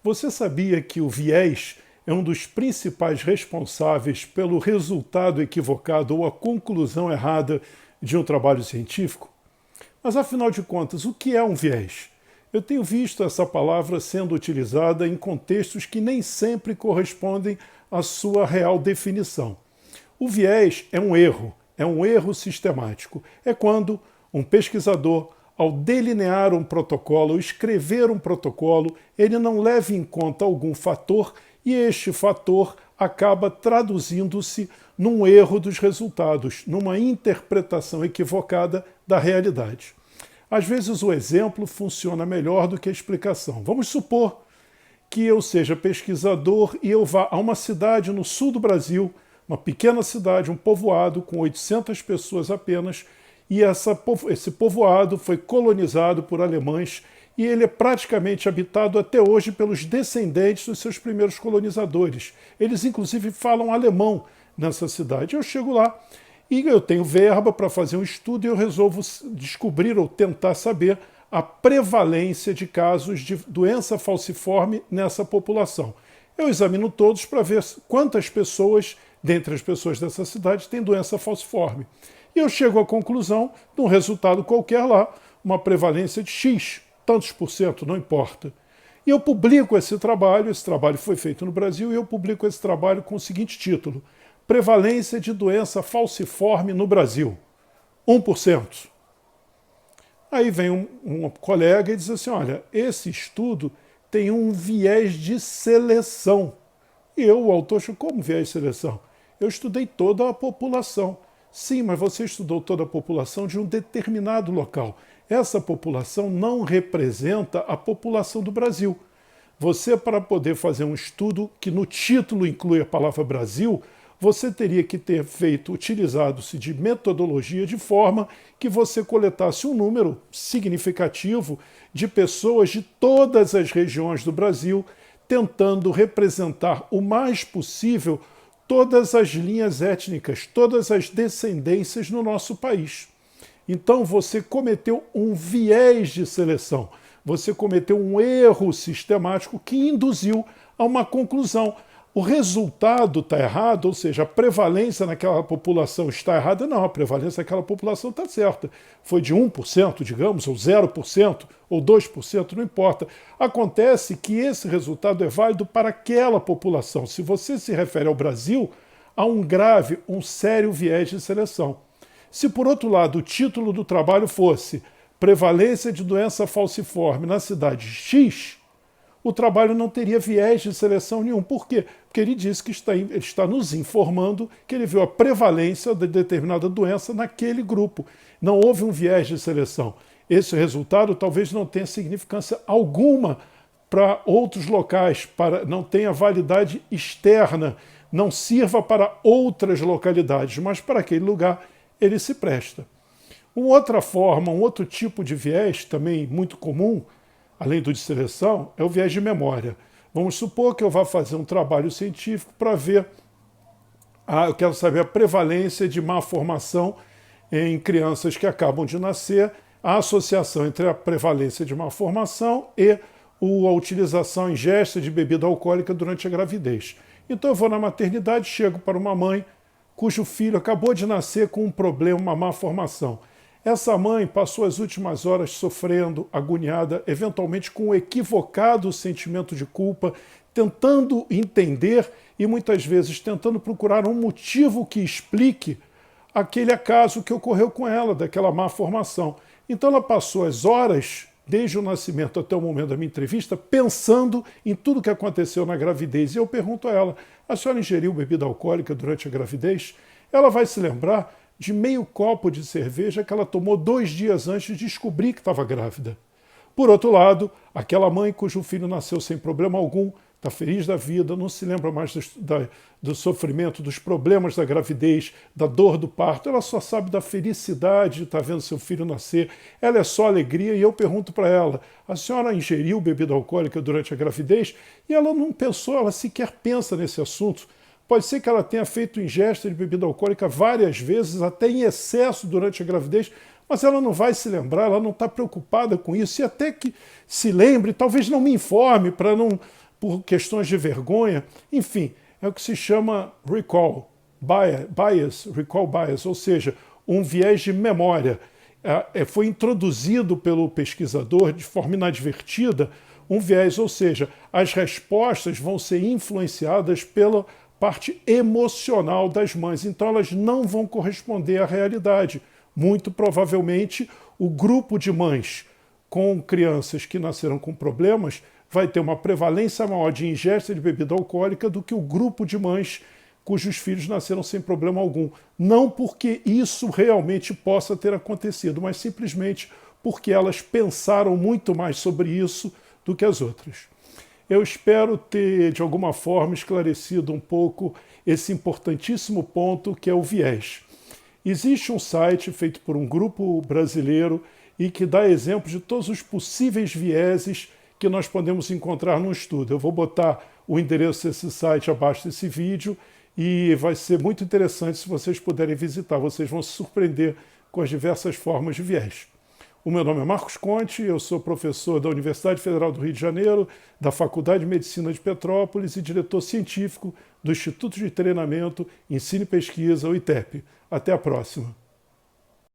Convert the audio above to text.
Você sabia que o viés é um dos principais responsáveis pelo resultado equivocado ou a conclusão errada de um trabalho científico? Mas, afinal de contas, o que é um viés? Eu tenho visto essa palavra sendo utilizada em contextos que nem sempre correspondem à sua real definição. O viés é um erro sistemático. É quando um pesquisador, ao delinear um protocolo, ou escrever um protocolo, ele não leva em conta algum fator e este fator acaba traduzindo-se num erro dos resultados, numa interpretação equivocada da realidade. Às vezes o exemplo funciona melhor do que a explicação. Vamos supor que eu seja pesquisador e eu vá a uma cidade no sul do Brasil, uma pequena cidade, um povoado com 800 pessoas apenas, e esse povoado foi colonizado por alemães e ele é praticamente habitado até hoje pelos descendentes dos seus primeiros colonizadores. Eles, inclusive, falam alemão nessa cidade. Eu chego lá e eu tenho verba para fazer um estudo e eu resolvo descobrir ou tentar saber a prevalência de casos de doença falciforme nessa população. Eu examino todos para ver quantas pessoas, dentre as pessoas dessa cidade, têm doença falciforme. E eu chego à conclusão, de um resultado qualquer lá, uma prevalência de X, tantos por cento, não importa. E eu publico esse trabalho foi feito no Brasil, e eu publico esse trabalho com o seguinte título: Prevalência de doença falciforme no Brasil, 1%. Aí vem um colega e diz assim, olha, esse estudo tem um viés de seleção. E eu, o autor, como viés de seleção? Eu estudei toda a população. Sim, mas você estudou toda a população de um determinado local. Essa população não representa a população do Brasil. Você, para poder fazer um estudo que no título inclui a palavra Brasil, você teria que ter utilizado-se de metodologia de forma que você coletasse um número significativo de pessoas de todas as regiões do Brasil, tentando representar o mais possível todas as linhas étnicas, todas as descendências no nosso país. Então você cometeu um viés de seleção, você cometeu um erro sistemático que induziu a uma conclusão. O resultado está errado, ou seja, a prevalência naquela população está errada? Não, a prevalência naquela população está certa. Foi de 1%, digamos, ou 0%, ou 2%, não importa. Acontece que esse resultado é válido para aquela população. Se você se refere ao Brasil, há um sério viés de seleção. Se, por outro lado, o título do trabalho fosse Prevalência de doença falciforme na cidade X, o trabalho não teria viés de seleção nenhum. Por quê? Porque ele diz que ele está nos informando que ele viu a prevalência de determinada doença naquele grupo. Não houve um viés de seleção. Esse resultado talvez não tenha significância alguma para outros locais, não tenha validade externa, não sirva para outras localidades, mas para aquele lugar ele se presta. Uma outra forma, um outro tipo de viés, também muito comum, além do de seleção, é o viés de memória. Vamos supor que eu vá fazer um trabalho científico para ver, eu quero saber a prevalência de má formação em crianças que acabam de nascer, a associação entre a prevalência de má formação e a utilização, a ingesta de bebida alcoólica durante a gravidez. Então eu vou na maternidade, chego para uma mãe cujo filho acabou de nascer com um problema, uma má formação. Essa mãe passou as últimas horas sofrendo, agoniada, eventualmente com um equivocado sentimento de culpa, tentando entender e muitas vezes tentando procurar um motivo que explique aquele acaso que ocorreu com ela, daquela má formação. Então ela passou as horas, desde o nascimento até o momento da minha entrevista, pensando em tudo que aconteceu na gravidez. E eu pergunto a ela, a senhora ingeriu bebida alcoólica durante a gravidez? Ela vai se lembrar de meio copo de cerveja que ela tomou 2 dias antes de descobrir que estava grávida. Por outro lado, aquela mãe cujo filho nasceu sem problema algum, está feliz da vida, não se lembra mais do sofrimento, dos problemas da gravidez, da dor do parto, ela só sabe da felicidade de estar vendo seu filho nascer, ela é só alegria, e eu pergunto para ela, a senhora ingeriu bebida alcoólica durante a gravidez? E ela não pensou, ela sequer pensa nesse assunto. Pode ser que ela tenha feito ingesta de bebida alcoólica várias vezes, até em excesso durante a gravidez, mas ela não vai se lembrar, ela não está preocupada com isso, e até que se lembre, talvez não me informe para por questões de vergonha, enfim, é o que se chama recall bias, ou seja, um viés de memória. Foi introduzido pelo pesquisador de forma inadvertida um viés, ou seja, as respostas vão ser influenciadas pela parte emocional das mães, então elas não vão corresponder à realidade. Muito provavelmente, o grupo de mães com crianças que nasceram com problemas vai ter uma prevalência maior de ingesta de bebida alcoólica do que o grupo de mães cujos filhos nasceram sem problema algum. Não porque isso realmente possa ter acontecido, mas simplesmente porque elas pensaram muito mais sobre isso do que as outras. Eu espero ter, de alguma forma, esclarecido um pouco esse importantíssimo ponto que é o viés. Existe um site feito por um grupo brasileiro e que dá exemplos de todos os possíveis vieses que nós podemos encontrar no estudo. Eu vou botar o endereço desse site abaixo desse vídeo e vai ser muito interessante se vocês puderem visitar. Vocês vão se surpreender com as diversas formas de viés. O meu nome é Marcos Conte, eu sou professor da Universidade Federal do Rio de Janeiro, da Faculdade de Medicina de Petrópolis e diretor científico do Instituto de Treinamento, Ensino e Pesquisa, o ITEP. Até a próxima.